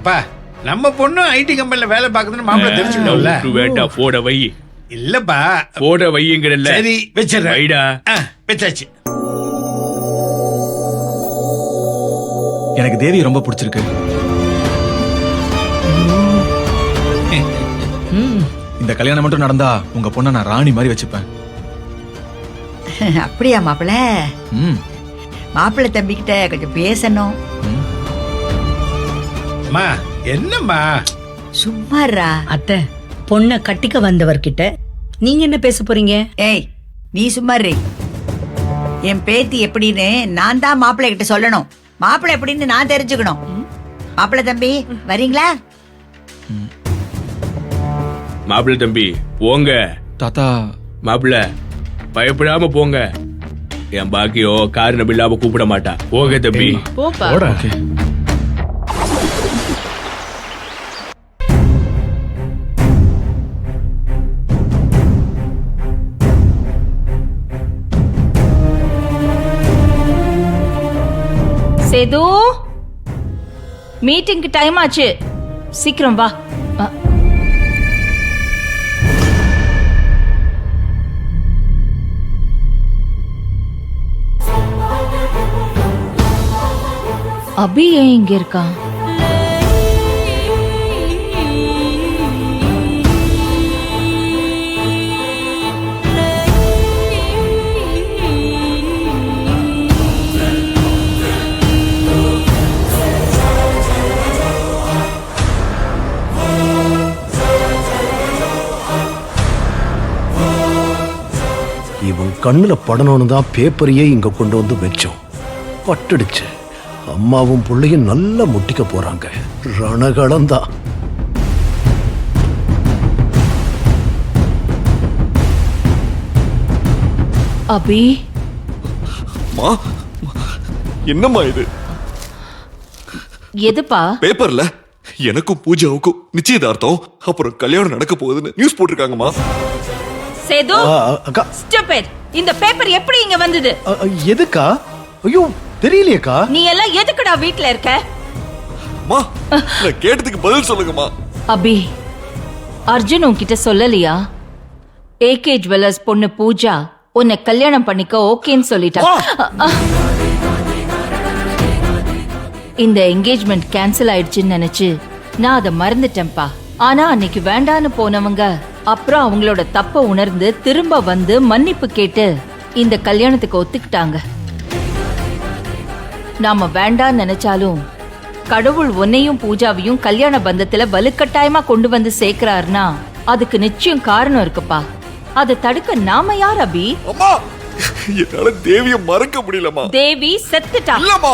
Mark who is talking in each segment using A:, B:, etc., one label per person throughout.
A: அப்பா நம்ம பொண்ணு ஐடி கம்பெனில வேலை பார்க்குதுன்னு மாப்பிள்ளை தெரிஞ்சுக்கணும்ல.
B: வேண்டாம் போட வை.
A: இல்லப்பா
B: போட வையுங்கிறல்ல.
A: சரி வச்சிடுறேன்.
B: வைடா.
A: வச்சாச்சு.
C: எனக்கு தேவி ரொம்ப பிடிச்சிருக்கு. இந்த கல்யாணம் மட்டும் நடந்தா உங்க பொண்ணை நான் ராணி மாதிரி வச்சுப்பேன்.
D: அப்படியா மாப்பிள்ள? மாப்பிள்ளை தம்பிக்கிட்ட கொஞ்சம் பேசணும்.
A: அம்மா என்னம்மா?
D: சும்மாறா.
E: அத்தை, பொண்ணை கட்டிக்க வந்தவர்கிட்ட நீங்க என்ன பேச போறீங்க?
D: ஏய் நீ சும்மாறி. என் பேத்தி எப்படின்னு நான் தான் மாப்பிள்ளை கிட்ட சொல்லணும். மாப்பிள்ளை எப்படின்னு நான் தெரிஞ்சுக்கணும். மாப்பிள்ளை தம்பி வரீங்களா?
B: மாப்பிள்ள தம்பி போங்க.
C: தாத்தா
B: மாப்பிள்ள பயப்படாம போங்க. என் பாக்கியோ காரணம் இல்லாம கூப்பிட மாட்டா. போக தம்பி.
E: போப்பா.
C: ஓகே.
F: சேது, மீட்டிங்க்கு டைம் ஆச்சு, சீக்கிரம் வா. அபி ஏன் இங்க இருக்கான்?
G: இவன் கண்ணுல படணும்னு தான் பேப்பரையே இங்க கொண்டு வந்து வச்சோம். பட்டுடுச்சு. அம்மாவும் பிள்ளையும் நல்லா முட்டிக்க போறாங்க. ரணகளம் தான்.
F: அபி
H: என்னம்மா இது?
F: எதுப்பா?
H: பேப்பர்ல எனக்கும் பூஜாவுக்கும் நிச்சயதார்த்தம் அப்புறம் கல்யாணம் நடக்க போகுதுன்னு நியூஸ் போட்டிருக்காங்கம்மா.
F: சேது,
G: அக்கா
F: ஸ்டூபிட். இந்த பேப்பர் எப்படி இங்க வந்தது?
G: எதுக்கா? ஐயோ தெரியலையேக்கா.
F: நீ எல்லாம் எதுக்குடா வீட்ல இருக்க?
H: அம்மா நான் கேட்டதுக்கு பதில் சொல்லுங்கம்மா.
F: அபி, அர்ஜுன் உன்கிட்ட சொல்லலையா? ஏகே ஜுவல்லர்ஸ் பொண்ணு பூஜா உன்னை கல்யாணம் பண்ணிக்க ஓகேன்னு சொல்லிட்டா. இந்த என்கேஜ்மெண்ட் கேன்சல் ஆயிடுச்சுன்னு நினைச்சு நான் அதை மறந்துட்டேன்பா. ஆனா அன்னைக்கு வேண்டான்னு போனவங்க அப்புறம் அவங்களோட தப்ப உணர்ந்து திரும்ப வந்து மன்னிப்பு கேட்டு இந்த கல்யாணத்துக்கு ஒத்துக்கிட்டாங்க. நாம வேண்டான்னு நினைச்சாலும் கடவுள் உன்னையும் பூஜாவையும் கல்யாண பந்தத்துல வலுக்கட்டாயமா கொண்டு வந்து சேர்க்கிறாருன்னா அதுக்கு நிச்சயம் காரணம் இருக்குப்பா. அதை தடுக்க நாம யார் அபி?
H: அம்மா என்னால தேவிய மறக்க முடியலம்மா.
F: தேவி செத்துட்டா.
H: இல்லம்மா,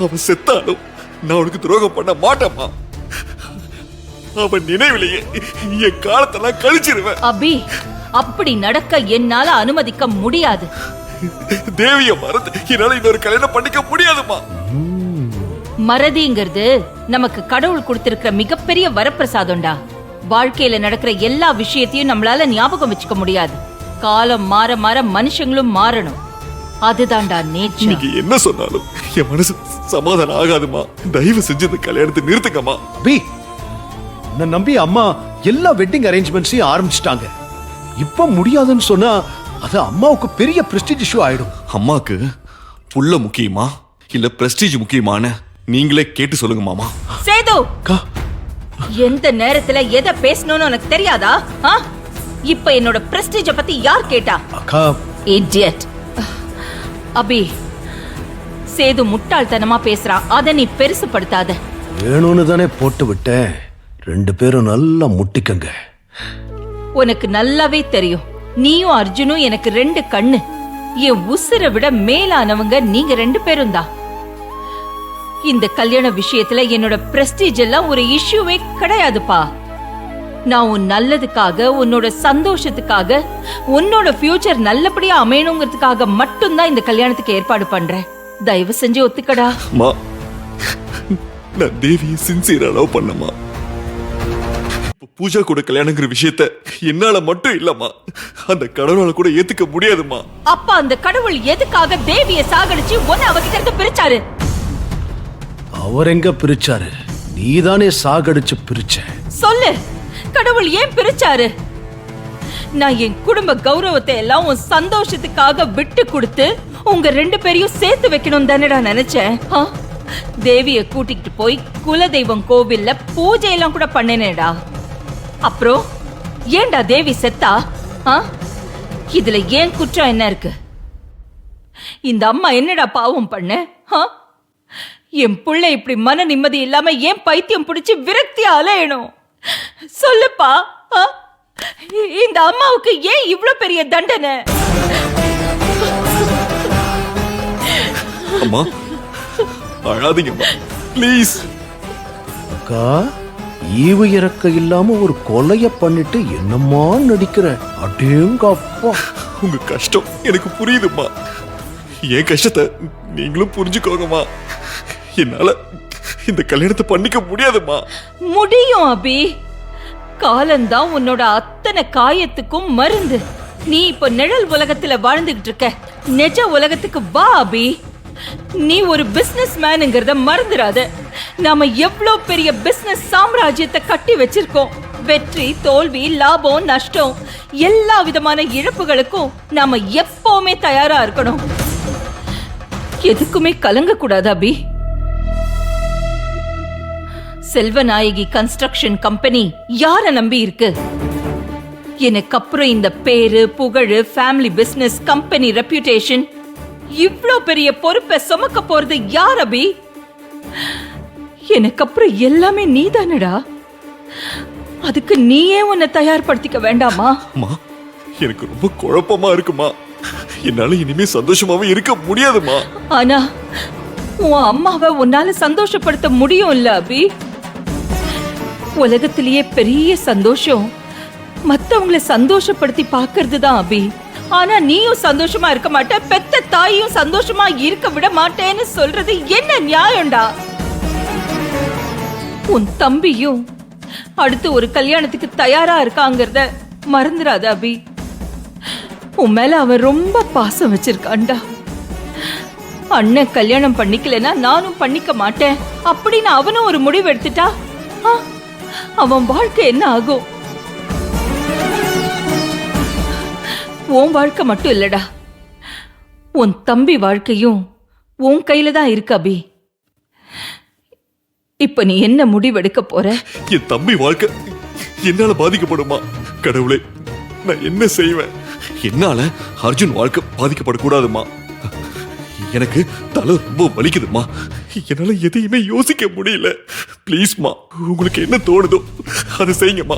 H: அவன் செத்தாலும் நான் உனக்கு துரோகம் பண்ண மாட்டேம்மா. அவன் நினைவிலேயே என் காலத்தெல்லாம் கழிச்சிருவேன்.
F: அபி, அப்படி நடக்க என்னால அனுமதிக்க முடியாது.
H: தேவிய மறந்து என்னால இன்னொரு கல்யாணம் பண்ணிக்க முடியாதுமா.
F: மறதிங்கிறது நமக்கு கடவுள் கொடுத்திருக்கிற மிகப்பெரிய வரப்பிரசாதம்டா. வாழ்க்கையில நடக்கிற எல்லா விஷயத்தையும் நம்மளால ஞாபகம் வச்சுக்க முடியாது. காலம் மாற மாற மனுஷங்களும் மாறணும். அதுதான்டா நேச்சர்.
H: நீங்க என்ன சொன்னாலும் என் மனசு சமாதானம் ஆகாதுமா. தயவு செஞ்சு இந்த கல்யாணத்தை நிறுத்துங்கம்மா.
G: பி நான் நம்பி அம்மா எல்லா வெட்டிங் அரேஞ்ச்மெண்ட்ஸையும் ஆரம்பிச்சிட்டாங்க. இப்ப முடியாதுன்னு சொன்னா அது அம்மாவுக்கு பெரிய பிரஸ்டீஜ் இஷ்யூ ஆயிடும்.
H: அம்மாக்கு புள்ள முக்கியமா இல்ல பிரஸ்டீஜ் முக்கியமான நீங்களே கேட்டு சொல்லுங்க மாமா.
F: சேது, எந்த நேரத்துல எதை பேசணும்னு உனக்கு தெரியாதா? இப்ப என்னோட பிரஸ்டீஜ பத்தி யார் கேட்டா?
G: அக்கா
F: இடியட். அபி, சேது முட்டாள்தனமா பேசுறான். அத நீ பெருசுப்படுத்தாத.
G: வேணும்னு தானே போட்டு விட்டேன். 2 பேரும் நல்லா முட்டிக்கங்க.
F: உனக்கு நல்லாவே தெரியும், நீயும் அர்ஜுனும் எனக்கு 2 கண்ணு. என் உசுரை விட மேலானவங்க நீங்க 2 பேரும் தான். இந்த கல்யாண விஷயத்துல என்னோட பிரஸ்டீஜ் எல்லாம் ஒரு இஷ்யூவே கிடையாதுப்பா. நான் உன் நல்லதுக்காக, உன்னோட சந்தோஷத்துக்காக, உன்னோட ஃபியூச்சர் நல்லபடியா அமையணுங்கிறதுக்காக மட்டும்தான் இந்த கல்யாணத்துக்கு ஏற்பாடு பண்றேன். தயவு செஞ்சு ஒத்துக்கடா.
H: நான் தேவியை சின்சியரா லவ் பண்ணமா. பூஜா கூட கல்யாணங்கிற விஷயத்த என்னால மட்டும் இல்லம்மா, அந்த கடவுளால கூட ஏத்துக்க முடியாதுமா.
F: அப்ப அந்த கடவுள் எதுக்காக தேவிய சாகடிச்சு உன்னை அவகிட்ட இருந்து பிரிச்சாரு?
G: அவர் எங்க பிரிச்சாரு? நீ நீதானே சாகடிச்சு பிரிச்ச.
F: சொல்லு, கடவுள் ஏன் பிரிச்சாரு? நான் என் குடும்ப கௌரவத்தை எல்லாம் உன் சந்தோஷத்துக்காக விட்டு கொடுத்து உங்க 2 பேரையும் சேர்த்து வைக்கணும் தானடா நினைச்சேன். தேவிய கூட்டிக்கிட்டு போய் குலதெய்வம் கோவில்ல பூஜை எல்லாம் கூட பண்ணினேடா. அப்புறம் ஏன்டா தேவி செத்தா? இதுல ஏன் குற்றம் என்ன இருக்கு? இந்த அம்மா என்னடா பாவம் பண்ண? என் புள்ள இப்படி மன நிம்மதி இல்லாம ஏன் பைத்தியம் பிடிச்சு விரக்தி அலையணும்? சொல்லுப்பா, இந்த அம்மாவுக்கு ஏன் இவ்வளவு பெரிய தண்டனை?
H: அம்மா அழாதீங்கம்மா ப்ளீஸ்.
G: அக்கா, ஈவு இறக்க இல்லாம ஒரு கொலைய பண்ணிட்டு என்னம்மா நடிக்கிற? அடேங்கப்பா.
H: உங்க கஷ்டம் எனக்கு புரியுதும்மா. என் கஷ்டத்தை நீங்களும் புரிஞ்சுக்கோங்கம்மா. என்னால இந்த கல்யாணத்தை பண்ணிக்க முடியாதும்மா.
F: முடியும் அபி. காலம்தான் உன்னோட அத்தனை காயத்துக்கும் மருந்து. நீ இப்ப நிழல் உலகத்துல வாழ்ந்துகிட்டு இருக்க. நிஜ உலகத்துக்கு வா அபி. நீ ஒரு பிசினஸ் மேனுங்கிறத மறந்துடாத. நாம எவ்வளவு பெரிய பிசினஸ் சாம்ராஜ்யத்தை கட்டி வச்சிருக்கோம். வெற்றி, தோல்வி, லாபம், நஷ்டம், எல்லா விதமான இழப்புகளுக்கும் நாம எப்பவுமே தயாரா இருக்கணும். எதுக்குமே கலங்க கூடாது அபி. செல்வநாயகி கன்ஸ்ட்ரக்ஷன் கம்பெனி யார நம்பி இருக்கு? எனக்கு அப்புறம் இந்த பேரு, Pugazh, family business, company reputation, இவ்ளோ பெரிய பொறுப்பை சுமக்க போறது யார் அபி? எனக்கு அப்புறம் எல்லாமே நீதானடா. அதுக்கு நீயே உன்னை தயார்படுத்திக்க வேண்டாமா?
H: அம்மா, எனக்கு ரொம்ப குழப்பமா இருக்குமா. என்னால இனிமே சந்தோஷமாவே இருக்க முடியாதுமா.
F: ஆனா உன் அம்மாவை உன்னால சந்தோஷப்படுத்த முடியும் இல்ல அபி? உலகத்திலேயே பெரிய சந்தோஷம் மத்தவங்களை சந்தோஷப்படுத்தி பாக்குறது தான் அபி. ஆனா நீயும் சந்தோஷமா இருக்க மாட்ட, பெத்த தாயும் சந்தோஷமா இருக்க விட மாட்டேன்னு சொல்றது என்ன நியாயம்டா? உன் தம்பியும் அடுத்து ஒரு கல்யாணத்துக்கு தயாரா இருக்காங்கிறத மறந்துடாத அபி. உன் மேல அவன் ரொம்ப பாசம் வச்சிருக்கான்டா. அண்ணன் கல்யாணம் பண்ணிக்கலனா நானும் பண்ணிக்க மாட்டேன் அப்படின்னு அவனும் ஒரு முடிவு எடுத்துட்டா அவன் வாழ்க்கை என்ன ஆகும்? உன் வாழ்க்கை மட்டும் இல்லடா, உன் தம்பி வாழ்க்கையும் உன் கையில தான் இருக்கு அபி. இப்ப நீ என்ன முடிவெடுக்க போற?
H: என் தம்பி வாழ்க்கை என்னால பாதிக்கப்படுமா? கடவுளே, நான் என்ன செய்வேன்? என்னால அர்ஜுன் வாழ்க்கை பாதிக்கப்படக்கூடாதுமா. எனக்கு தலை ரொம்ப வலிக்குதுமா. என்னால எதையுமே யோசிக்க முடியல. ப்ளீஸ்மா, உங்களுக்கு என்ன தோணுதோ அதை செய்யுங்கம்மா.